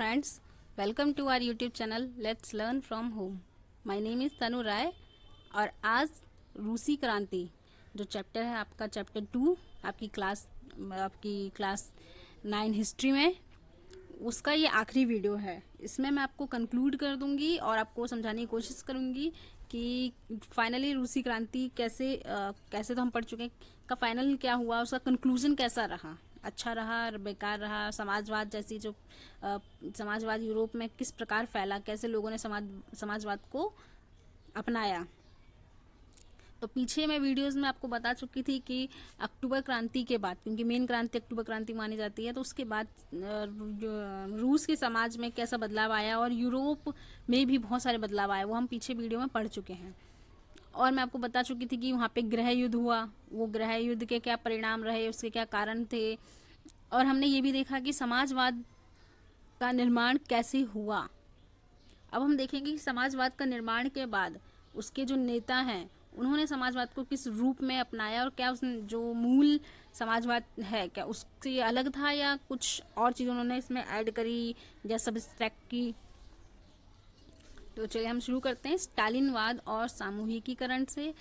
friends, welcome to our YouTube channel Let's Learn from Home. My name is तनु राय और आज रूसी क्रांति जो चैप्टर है आपका चैप्टर 2 आपकी क्लास 9 हिस्ट्री में उसका ये आखिरी वीडियो है। इसमें मैं आपको कंक्लूड कर दूंगी और आपको समझाने की कोशिश करूंगी कि फाइनली रूसी क्रांति कैसे तो हम पढ़ चुके हैं का फाइनल क्या हुआ, उसका कंक्लूजन कैसा रहा, अच्छा रहा, बेकार रहा, समाजवाद जैसी जो समाजवाद यूरोप में किस प्रकार फैला, कैसे लोगों ने समाजवाद को अपनाया। तो पीछे मैं वीडियोस में आपको बता चुकी थी कि अक्टूबर क्रांति के बाद, क्योंकि मेन क्रांति अक्टूबर क्रांति मानी जाती है, तो उसके बाद रूस के समाज में कैसा बदलाव आया और यूरोप में भी बहुत सारे बदलाव आए, वो हम पीछे वीडियो में पढ़ चुके हैं। और मैं आपको बता चुकी थी कि वहाँ पे गृह युद्ध हुआ, वो गृह युद्ध के क्या परिणाम रहे, उसके क्या कारण थे, और हमने ये भी देखा कि समाजवाद का निर्माण कैसे हुआ। अब हम देखेंगे कि समाजवाद का निर्माण के बाद उसके जो नेता हैं उन्होंने समाजवाद को किस रूप में अपनाया और क्या उसने जो मूल समाजवाद है क्या उससे अलग था या कुछ और चीज़ उन्होंने इसमें ऐड करी या सब्सट्रैक्ट की। तो चलिए हम शुरू करते हैं स्टालिनवाद और सामूहिकीकरण से।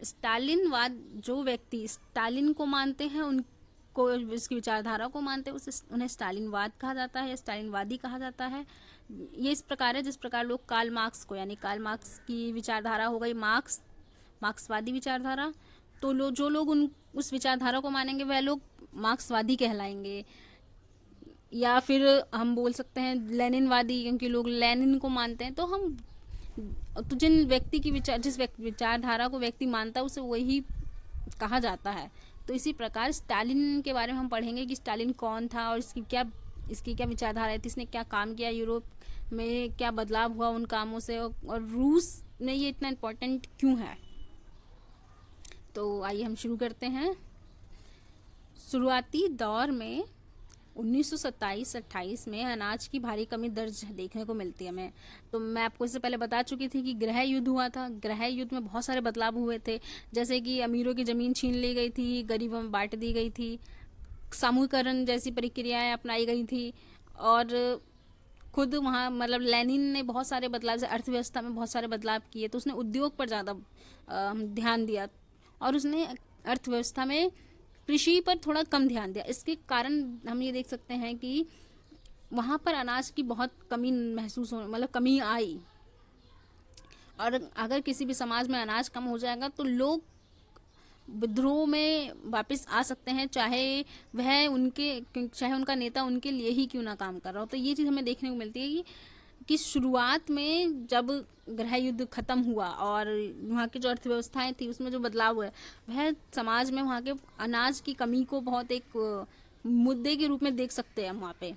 स्टालिनवाद, जो व्यक्ति स्टालिन को मानते हैं, उनको इसकी विचारधारा को मानते हैं, उन्हें स्टालिनवाद कहा जाता है, स्टालिनवादी कहा जाता है। ये इस प्रकार है जिस प्रकार लोग कार्ल मार्क्स को, यानी कार्ल मार्क्स की विचारधारा हो गई मार्क्सवादी विचारधारा, तो जो लोग उस विचारधारा को मानेंगे वह लोग मार्क्सवादी कहलाएंगे। या फिर हम बोल सकते हैं लेनिनवादी, क्योंकि लोग लेनिन को मानते हैं। तो जिन व्यक्ति की जिस विचारधारा को व्यक्ति मानता है उसे वही कहा जाता है। तो इसी प्रकार स्टालिन के बारे में हम पढ़ेंगे कि स्टालिन कौन था और इसकी क्या विचारधारा थी, इसने क्या काम किया, यूरोप में क्या बदलाव हुआ उन कामों से, और रूस में ये इतना इम्पोर्टेंट क्यों है। तो आइए हम शुरू करते हैं। शुरुआती दौर में 1927-28 में अनाज की भारी कमी दर्ज देखने को मिलती है हमें। तो मैं आपको इससे पहले बता चुकी थी कि गृह युद्ध हुआ था। गृह युद्ध में बहुत सारे बदलाव हुए थे, जैसे कि अमीरों की ज़मीन छीन ली गई थी, गरीबों में बांट दी गई थी, समूहीकरण जैसी प्रक्रियाएं अपनाई गई थी, और खुद वहाँ मतलब लेनिन ने बहुत सारे बदलाव, जैसे अर्थव्यवस्था में बहुत सारे बदलाव किए। तो उसने उद्योग पर ज़्यादा ध्यान दिया और उसने अर्थव्यवस्था में कृषि पर थोड़ा कम ध्यान दिया। इसके कारण हम ये देख सकते हैं कि वहाँ पर अनाज की बहुत कमी महसूस हो, मतलब कमी आई। और अगर किसी भी समाज में अनाज कम हो जाएगा तो लोग विद्रोह में वापस आ सकते हैं, चाहे उनका नेता उनके लिए ही क्यों ना काम कर रहा हो। तो ये चीज़ हमें देखने को मिलती है कि शुरुआत में जब गृह युद्ध खत्म हुआ और वहाँ की जो अर्थव्यवस्थाएं थी उसमें जो बदलाव हुआ वह समाज में वहाँ के अनाज की कमी को बहुत एक मुद्दे के रूप में देख सकते हैं वहाँ पे।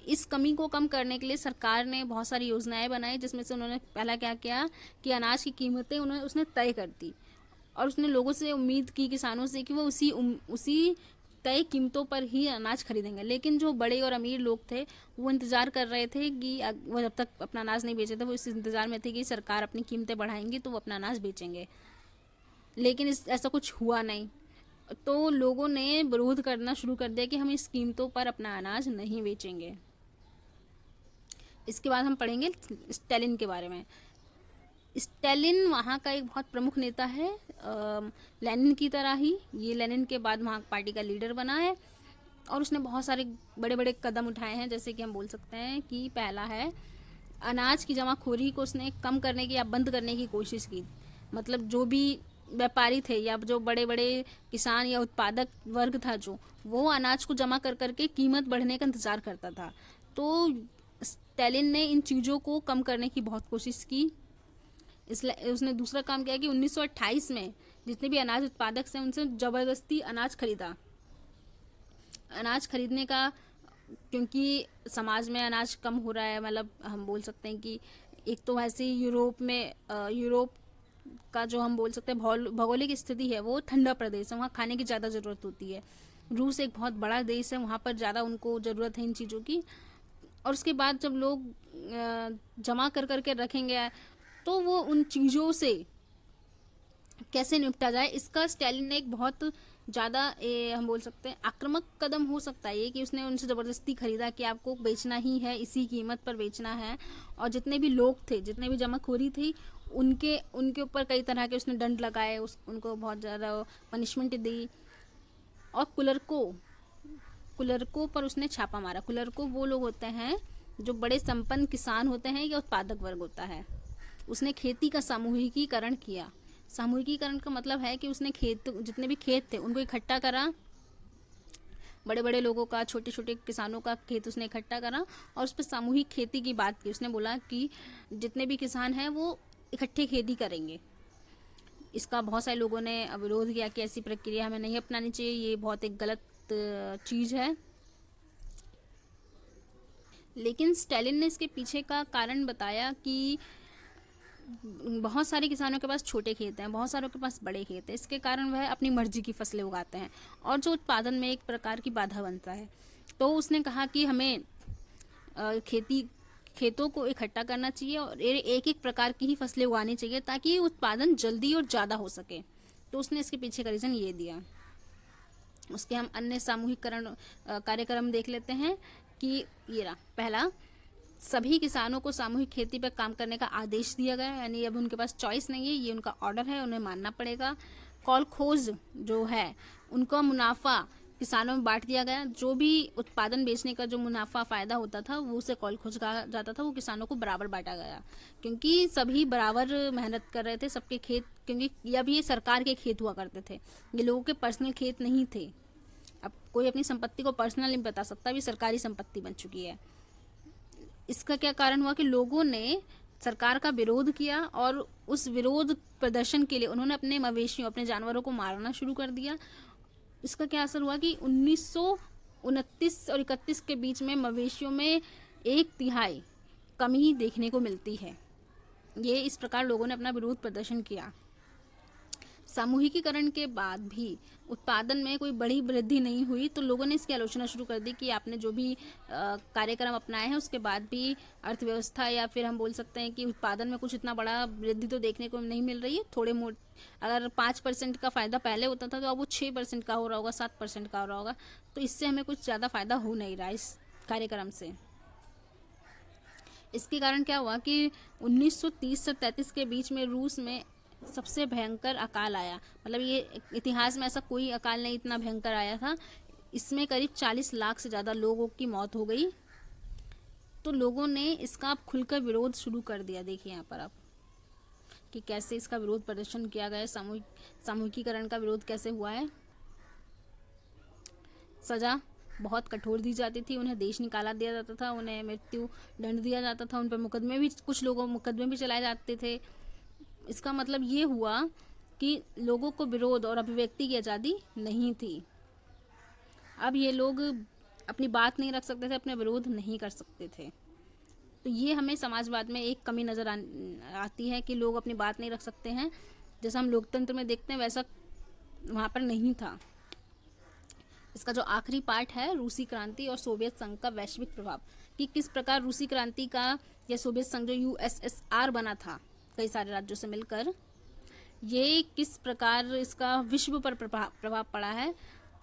इस कमी को कम करने के लिए सरकार ने बहुत सारी योजनाएं बनाई, जिसमें से उन्होंने पहला क्या किया कि अनाज की कीमतें उसने तय कर दी और उसने लोगों से उम्मीद की, किसानों से, कि वो उसी तय कीमतों पर ही अनाज खरीदेंगे। लेकिन जो बड़े और अमीर लोग थे वो इंतज़ार कर रहे थे कि वो जब तक अपना अनाज नहीं बेचे थे वो इस इंतज़ार में थे कि सरकार अपनी कीमतें बढ़ाएंगी तो वो अपना अनाज बेचेंगे। लेकिन ऐसा कुछ हुआ नहीं, तो लोगों ने विरोध करना शुरू कर दिया कि हम इस कीमतों पर अपना अनाज नहीं बेचेंगे। इसके बाद हम पढ़ेंगे स्टालिन के बारे में। स्टालिन वहाँ का एक बहुत प्रमुख नेता है, लेनिन की तरह ही। ये लेनिन के बाद वहाँ पार्टी का लीडर बना है और उसने बहुत सारे बड़े बड़े कदम उठाए हैं। जैसे कि हम बोल सकते हैं कि पहला है अनाज की जमाखोरी को उसने कम करने की या बंद करने की कोशिश की। मतलब जो भी व्यापारी थे या जो बड़े बड़े किसान या उत्पादक वर्ग था जो वो अनाज को जमा कर करके कीमत बढ़ने का इंतज़ार करता था। तो स्टालिन ने इन चीज़ों को कम करने की बहुत कोशिश की। इसलिए उसने दूसरा काम किया कि 1928 में जितने भी अनाज उत्पादक हैं उनसे ज़बरदस्ती अनाज खरीदा। अनाज खरीदने का, क्योंकि समाज में अनाज कम हो रहा है, मतलब हम बोल सकते हैं कि एक तो वैसे ही यूरोप का जो हम बोल सकते हैं भौगोलिक स्थिति है वो ठंडा प्रदेश है, वहाँ खाने की ज़्यादा ज़रूरत होती है। रूस एक बहुत बड़ा देश है, वहाँ पर ज़्यादा उनको ज़रूरत है इन चीज़ों की। और उसके बाद जब लोग जमा कर करके रखेंगे तो वो उन चीज़ों से कैसे निपटा जाए, इसका स्टालिन ने एक बहुत ज़्यादा हम बोल सकते हैं आक्रामक कदम हो सकता है ये कि उसने उनसे ज़बरदस्ती खरीदा कि आपको बेचना ही है, इसी कीमत पर बेचना है। और जितने भी लोग थे, जितने भी जमाखोरी थी, उनके उनके ऊपर कई तरह के उसने दंड लगाए, उनको बहुत ज़्यादा पनिशमेंट दी। और कुलरकों पर उसने छापा मारा। कुलरको वो लोग होते हैं जो बड़े संपन्न किसान होते हैं या उत्पादक वर्ग होता है। उसने खेती का सामूहिकीकरण किया। सामूहिकीकरण का मतलब है कि उसने जितने भी खेत थे उनको इकट्ठा करा, बड़े बड़े लोगों का, छोटे छोटे किसानों का खेत उसने इकट्ठा करा और उस पर सामूहिक खेती की बात की। उसने बोला कि जितने भी किसान हैं वो इकट्ठे खेती करेंगे। इसका बहुत सारे लोगों ने विरोध किया कि ऐसी प्रक्रिया हमें नहीं अपनानी चाहिए, ये बहुत एक गलत चीज़ है। लेकिन स्टालिन ने इसके पीछे का कारण बताया कि बहुत सारे किसानों के पास छोटे खेत हैं, बहुत सारों के पास बड़े खेत हैं। इसके कारण वह अपनी मर्जी की फसलें उगाते हैं और जो उत्पादन में एक प्रकार की बाधा बनता है। तो उसने कहा कि हमें खेतों को इकट्ठा करना चाहिए और एक एक प्रकार की ही फसलें उगानी चाहिए ताकि उत्पादन जल्दी और ज़्यादा हो सके। तो उसने इसके पीछे का रीज़न ये दिया। उसके हम अन्य सामूहिकरण कार्यक्रम देख लेते हैं कि ये रहा पहला, सभी किसानों को सामूहिक खेती पर काम करने का आदेश दिया गया, यानी अब उनके पास चॉइस नहीं है, ये उनका ऑर्डर है, उन्हें मानना पड़ेगा। कॉलखोज जो है उनका मुनाफा किसानों में बांट दिया गया। जो भी उत्पादन बेचने का जो मुनाफा फ़ायदा होता था वो उसे कॉलखोज कहा जाता था, वो किसानों को बराबर बांटा गया क्योंकि सभी बराबर मेहनत कर रहे थे। सबके खेत, क्योंकि अब ये सरकार के खेत हुआ करते थे, ये लोगों के पर्सनल खेत नहीं थे। अब कोई अपनी संपत्ति को पर्सनल नहीं बता सकता, भी सरकारी संपत्ति बन चुकी है। इसका क्या कारण हुआ कि लोगों ने सरकार का विरोध किया और उस विरोध प्रदर्शन के लिए उन्होंने अपने मवेशियों, अपने जानवरों को मारना शुरू कर दिया। इसका क्या असर हुआ कि 1929 और 31 के बीच में मवेशियों में 1/3 कमी देखने को मिलती है। ये इस प्रकार लोगों ने अपना विरोध प्रदर्शन किया। सामूहिकीकरण के बाद भी उत्पादन में कोई बड़ी वृद्धि नहीं हुई तो लोगों ने इसकी आलोचना शुरू कर दी कि आपने जो भी कार्यक्रम अपनाए हैं उसके बाद भी अर्थव्यवस्था या फिर हम बोल सकते हैं कि उत्पादन में कुछ इतना बड़ा वृद्धि तो देखने को नहीं मिल रही है। थोड़े अगर 5% का फ़ायदा पहले होता था तो अब वो 6% का हो रहा होगा, 7% का हो रहा होगा। तो इससे हमें कुछ ज़्यादा फ़ायदा हो नहीं रहा इस कार्यक्रम से। इसके कारण क्या हुआ कि 1930 से 33 के बीच में रूस में सबसे भयंकर अकाल आया। मतलब ये इतिहास में ऐसा कोई अकाल नहीं इतना भयंकर आया था। इसमें करीब 40 लाख से ज़्यादा लोगों की मौत हो गई। तो लोगों ने इसका अब खुलकर विरोध शुरू कर दिया। देखिए यहाँ पर आप कि कैसे इसका विरोध प्रदर्शन किया गया है, सामूहिकीकरण का विरोध कैसे हुआ है। सजा बहुत कठोर दी जाती थी, उन्हें देश निकाला दिया जाता था, उन्हें मृत्यु दंड दिया जाता था, उन पर मुकदमे भी चलाए जाते थे। इसका मतलब ये हुआ कि लोगों को विरोध और अभिव्यक्ति की आज़ादी नहीं थी। अब ये लोग अपनी बात नहीं रख सकते थे, अपने विरोध नहीं कर सकते थे। तो ये हमें समाजवाद में एक कमी नज़र आती है कि लोग अपनी बात नहीं रख सकते हैं। जैसा हम लोकतंत्र में देखते हैं वैसा वहाँ पर नहीं था। इसका जो आखिरी पार्ट है, रूसी क्रांति और सोवियत संघ का वैश्विक प्रभाव, कि किस प्रकार रूसी क्रांति का या सोवियत संघ जो USSR बना था कई सारे राज्यों से मिलकर, ये किस प्रकार इसका विश्व पर प्रभाव पड़ा है।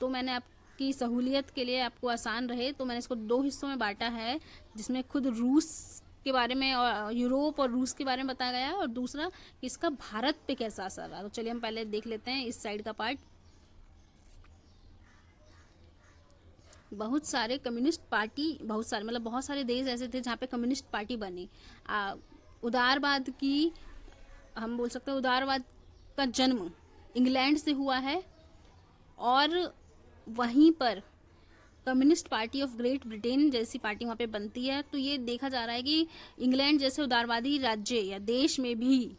तो मैंने आपकी सहूलियत के लिए, आपको आसान रहे, तो मैंने इसको 2 हिस्सों में बांटा है, जिसमें खुद रूस के बारे में और यूरोप और रूस के बारे में बताया गया है और दूसरा कि इसका भारत पे कैसा असर रहा। तो चलिए हम पहले देख लेते हैं इस साइड का पार्ट। बहुत सारे कम्युनिस्ट पार्टी, बहुत सारे देश ऐसे थे जहाँ पे कम्युनिस्ट पार्टी बनी। उदारवाद की, हम बोल सकते हैं उदारवाद का जन्म इंग्लैंड से हुआ है और वहीं पर communist party of great Britain जैसी पार्टी वहाँ पे बनती है। तो ये देखा जा रहा है कि इंग्लैंड जैसे उदारवादी राज्य या देश में भी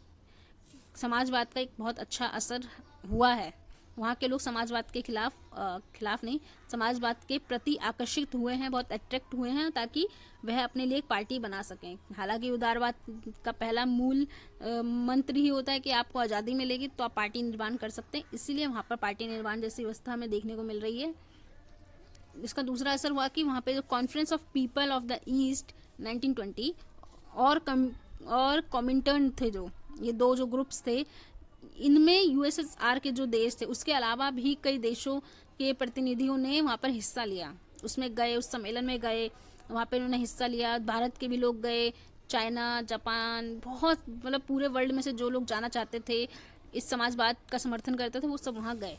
समाजवाद का एक बहुत अच्छा असर हुआ है। वहाँ के लोग समाजवाद के खिलाफ नहीं, समाजवाद के प्रति आकर्षित हुए हैं, बहुत अट्रैक्ट हुए हैं ताकि वह अपने लिए एक पार्टी बना सकें। हालांकि उदारवाद का पहला मूल मंत्र ही होता है कि आपको आज़ादी मिलेगी तो आप पार्टी निर्माण कर सकते हैं, इसीलिए वहाँ पर पार्टी निर्माण जैसी व्यवस्था हमें देखने को मिल रही है। इसका दूसरा असर हुआ कि वहाँ पे जो conference of people of the east 1920 और कॉमिंटर्न थे, जो ये 2 जो ग्रुप्स थे, इनमें यूएसएसआर के जो देश थे उसके अलावा भी कई देशों के प्रतिनिधियों ने वहाँ पर हिस्सा लिया, उसमें गए, उस सम्मेलन में गए, वहाँ पर उन्होंने हिस्सा लिया। भारत के भी लोग गए, चाइना, जापान, बहुत मतलब पूरे वर्ल्ड में से जो लोग जाना चाहते थे, इस समाजवाद का समर्थन करते थे, वो सब वहाँ गए।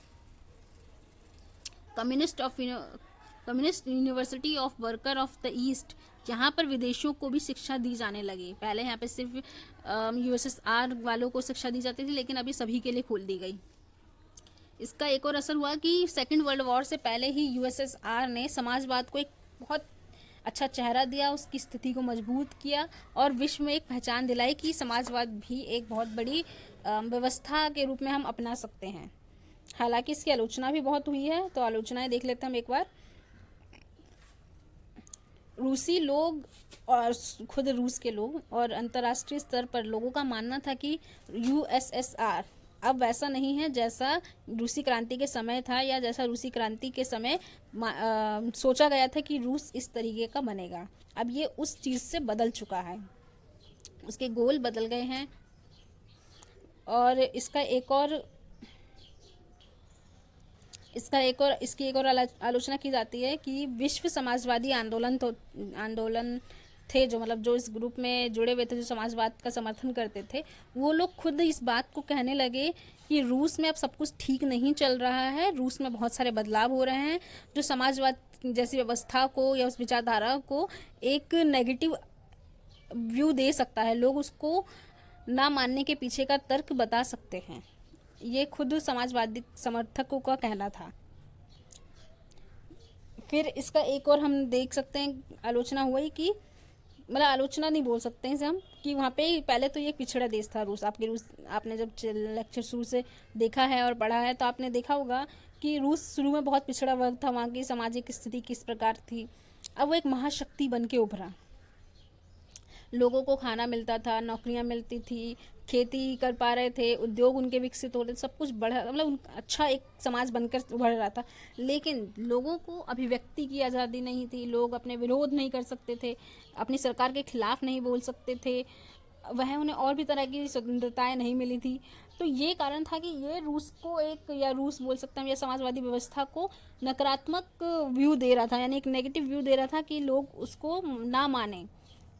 Communist university of worker of the east, यहाँ पर विदेशियों को भी शिक्षा दी जाने लगी। पहले यहाँ पे सिर्फ यूएसएसआर वालों को शिक्षा दी जाती थी, लेकिन अभी सभी के लिए खोल दी गई। इसका एक और असर हुआ कि सेकेंड वर्ल्ड वॉर से पहले ही यूएसएसआर ने समाजवाद को एक बहुत अच्छा चेहरा दिया, उसकी स्थिति को मजबूत किया और विश्व में एक पहचान दिलाई कि समाजवाद भी एक बहुत बड़ी व्यवस्था के रूप में हम अपना सकते हैं। हालांकि इसकी आलोचना भी बहुत हुई है, तो आलोचनाएं देख लेते हैं हम एक बार। रूसी लोग और खुद रूस के लोग और अंतर्राष्ट्रीय स्तर पर लोगों का मानना था कि यूएसएसआर अब वैसा नहीं है जैसा रूसी क्रांति के समय था, या जैसा रूसी क्रांति के समय सोचा गया था कि रूस इस तरीके का बनेगा। अब ये उस चीज़ से बदल चुका है, उसके गोल बदल गए हैं। और इसकी एक और आलोचना की जाती है कि विश्व समाजवादी आंदोलन थे, जो मतलब जो इस ग्रुप में जुड़े हुए थे, जो समाजवाद का समर्थन करते थे, वो लोग खुद इस बात को कहने लगे कि रूस में अब सब कुछ ठीक नहीं चल रहा है, रूस में बहुत सारे बदलाव हो रहे हैं जो समाजवाद जैसी व्यवस्था को या उस विचारधारा को एक नेगेटिव व्यू दे सकता है, लोग उसको ना मानने के पीछे का तर्क बता सकते हैं। ये खुद समाजवादी समर्थकों का कहना था। फिर इसका एक और हम देख सकते हैं आलोचना हुई कि मतलब आलोचना नहीं बोल सकते हैं इसे हम, कि वहाँ पे पहले तो ये पिछड़ा देश था रूस। आपने जब लेक्चर शुरू से देखा है और पढ़ा है तो आपने देखा होगा कि रूस शुरू में बहुत पिछड़ा वर्ग था, वहाँ की सामाजिक स्थिति किस प्रकार थी। अब वो एक महाशक्ति बन के उभरा, लोगों को खाना मिलता था, नौकरियां मिलती थी, खेती कर पा रहे थे, उद्योग उनके विकसित हो रहे थे, सब कुछ बढ़ा, मतलब अच्छा एक समाज बनकर उभर रहा था। लेकिन लोगों को अभिव्यक्ति की आज़ादी नहीं थी, लोग अपने विरोध नहीं कर सकते थे, अपनी सरकार के खिलाफ नहीं बोल सकते थे, वह उन्हें और भी तरह की स्वतंत्रताएं नहीं मिली थी। तो ये कारण था कि ये रूस को एक, या रूस बोल सकते हैं, या समाजवादी व्यवस्था को नकारात्मक व्यू दे रहा था, यानी एक नेगेटिव व्यू दे रहा था कि लोग उसको ना माने।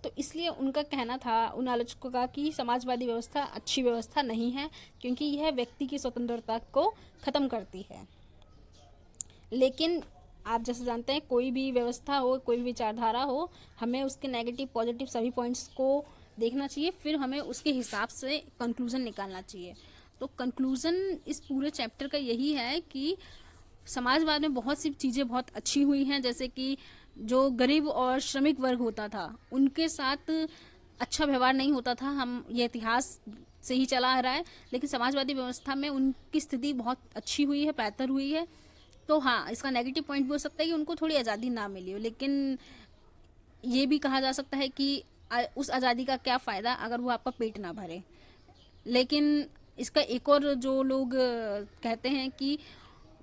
तो इसलिए उनका कहना था, उन आलोचकों का, कि समाजवादी व्यवस्था अच्छी व्यवस्था नहीं है क्योंकि यह व्यक्ति की स्वतंत्रता को ख़त्म करती है। लेकिन आप जैसे जानते हैं, कोई भी व्यवस्था हो, कोई भी विचारधारा हो, हमें उसके नेगेटिव पॉजिटिव सभी पॉइंट्स को देखना चाहिए, फिर हमें उसके हिसाब से कंक्लूज़न निकालना चाहिए। तो कंक्लूज़न इस पूरे चैप्टर का यही है कि समाजवाद में बहुत सी चीज़ें बहुत अच्छी हुई हैं, जैसे कि जो गरीब और श्रमिक वर्ग होता था उनके साथ अच्छा व्यवहार नहीं होता था, हम ये इतिहास से ही चला आ रहा है, लेकिन समाजवादी व्यवस्था में उनकी स्थिति बहुत अच्छी हुई है, बेहतर हुई है। तो हाँ, इसका नेगेटिव पॉइंट भी हो सकता है कि उनको थोड़ी आज़ादी ना मिली हो, लेकिन ये भी कहा जा सकता है कि उस आज़ादी का क्या फ़ायदा अगर वो आपका पेट ना भरे। लेकिन इसका एक और जो लोग कहते हैं कि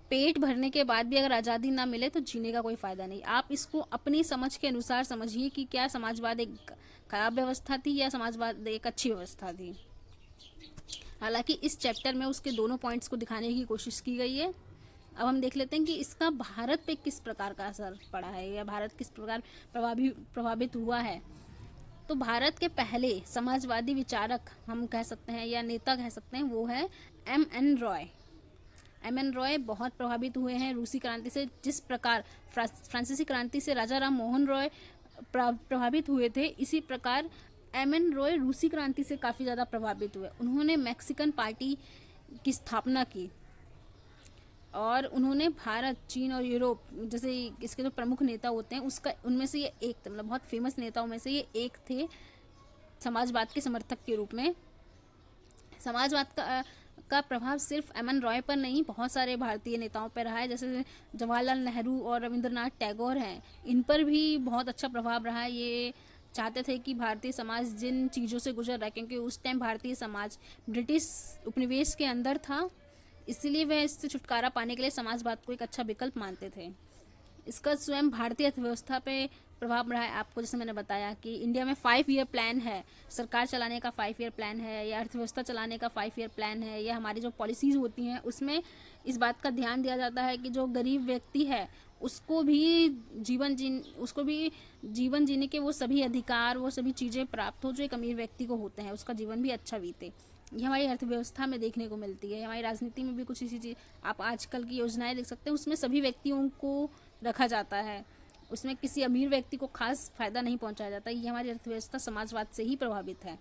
पेट भरने के बाद भी अगर आज़ादी ना मिले तो जीने का कोई फ़ायदा नहीं। आप इसको अपनी समझ के अनुसार समझिए कि क्या समाजवाद एक खराब व्यवस्था थी या समाजवाद एक अच्छी व्यवस्था थी। हालांकि इस चैप्टर में उसके दोनों पॉइंट्स को दिखाने की कोशिश की गई है। अब हम देख लेते हैं कि इसका भारत पे किस प्रकार का असर पड़ा है, या भारत किस प्रकार प्रभावित हुआ है। तो भारत के पहले समाजवादी विचारक हम कह सकते हैं, या नेता कह सकते हैं, वो है M.N. रॉय। M.N. रॉय बहुत प्रभावित हुए हैं रूसी क्रांति से, जिस प्रकार फ्रांसीसी क्रांति से राजा राम मोहन रॉय प्रभावित हुए थे, इसी प्रकार M.N. रॉय रूसी क्रांति से काफ़ी ज़्यादा प्रभावित हुए। उन्होंने मैक्सिकन पार्टी की स्थापना की और उन्होंने भारत, चीन और यूरोप जैसे इसके जो प्रमुख नेता होते हैं उनमें से ये एक थे, मतलब बहुत फेमस नेताओं में से ये एक थे समाजवाद के समर्थक के रूप में। समाजवाद का प्रभाव सिर्फ M.N. रॉय पर नहीं, बहुत सारे भारतीय नेताओं पर रहा है, जैसे जवाहरलाल नेहरू और रविंद्रनाथ टैगोर हैं, इन पर भी बहुत अच्छा प्रभाव रहा है। ये चाहते थे कि भारतीय समाज जिन चीज़ों से गुजर रहा है, क्योंकि उस टाइम भारतीय समाज ब्रिटिश उपनिवेश के अंदर था, इसलिए वह इससे छुटकारा पाने के लिए समाजवाद को एक अच्छा विकल्प मानते थे। इसका स्वयं भारतीय अर्थव्यवस्था पे प्रभाव रहा है आपको, जैसे मैंने बताया कि इंडिया में 5 ईयर प्लान है, सरकार चलाने का 5 ईयर प्लान है, या अर्थव्यवस्था चलाने का 5 ईयर प्लान है, या हमारी जो पॉलिसीज़ होती हैं उसमें इस बात का ध्यान दिया जाता है कि जो गरीब व्यक्ति है उसको भी जीवन जीने के वो सभी अधिकार, वो सभी चीज़ें प्राप्त हो जो एक अमीर व्यक्ति को होते हैं, उसका जीवन भी अच्छा बीते। ये हमारी अर्थव्यवस्था में देखने को मिलती है। हमारी राजनीति में भी कुछ इसी चीज़, आप आजकल की योजनाएं देख सकते हैं, उसमें सभी व्यक्तियों को रखा जाता है, उसमें किसी अमीर व्यक्ति को खास फायदा नहीं पहुंचाया जाता। ये हमारी अर्थव्यवस्था समाजवाद से ही प्रभावित है।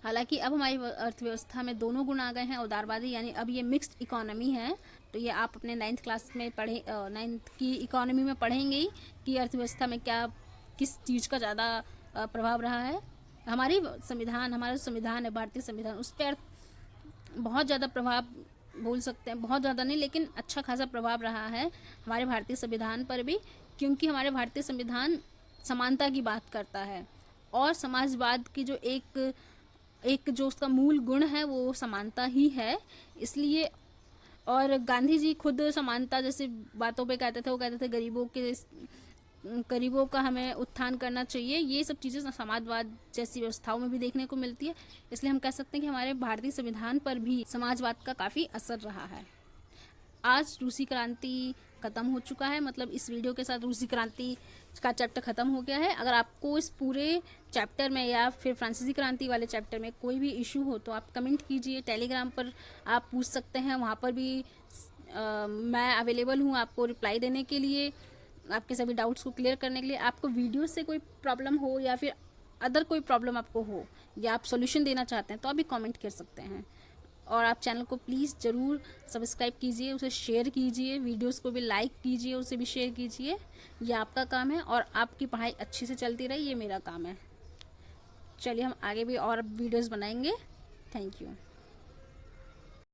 हालांकि अब हमारी अर्थव्यवस्था में दोनों गुण आ गए हैं, उदारवादी, यानी अब ये मिक्स्ड इकोनॉमी है। तो ये आप अपने 9th क्लास में नाइन्थ की इकोनॉमी में पढ़ेंगे ही कि अर्थव्यवस्था में क्या किस चीज़ का ज़्यादा प्रभाव रहा है। हमारा संविधान है, भारतीय संविधान, उस पर बहुत ज़्यादा प्रभाव बोल सकते हैं, बहुत ज़्यादा नहीं लेकिन अच्छा खासा प्रभाव रहा है हमारे भारतीय संविधान पर भी, क्योंकि हमारे भारतीय संविधान समानता की बात करता है और समाजवाद की जो एक जो उसका मूल गुण है वो समानता ही है। इसलिए, और गांधी जी खुद समानता जैसे बातों पे कहते थे, वो कहते थे गरीबों का हमें उत्थान करना चाहिए। ये सब चीज़ें समाजवाद जैसी व्यवस्थाओं में भी देखने को मिलती है। इसलिए हम कह सकते हैं कि हमारे भारतीय संविधान पर भी समाजवाद का काफ़ी असर रहा है। आज रूसी क्रांति ख़त्म हो चुका है, मतलब इस वीडियो के साथ रूसी क्रांति का चैप्टर ख़त्म हो गया है। अगर आपको इस पूरे चैप्टर में या फिर फ्रांसीसी क्रांति वाले चैप्टर में कोई भी इशू हो तो आप कमेंट कीजिए, टेलीग्राम पर आप पूछ सकते हैं, वहाँ पर भी मैं अवेलेबल हूँ आपको रिप्लाई देने के लिए, आपके सभी डाउट्स को क्लियर करने के लिए। आपको वीडियो से कोई प्रॉब्लम हो या फिर अदर कोई प्रॉब्लम आपको हो या आप सॉल्यूशन देना चाहते हैं तो आप भी कमेंट कर सकते हैं। और आप चैनल को प्लीज़ ज़रूर सब्सक्राइब कीजिए, उसे शेयर कीजिए, वीडियोस को भी लाइक कीजिए, उसे भी शेयर कीजिए। ये आपका काम है और आपकी पढ़ाई अच्छे से चलती रहे, ये मेरा काम है। चलिए हम आगे भी और वीडियोस बनाएंगे। Thank you.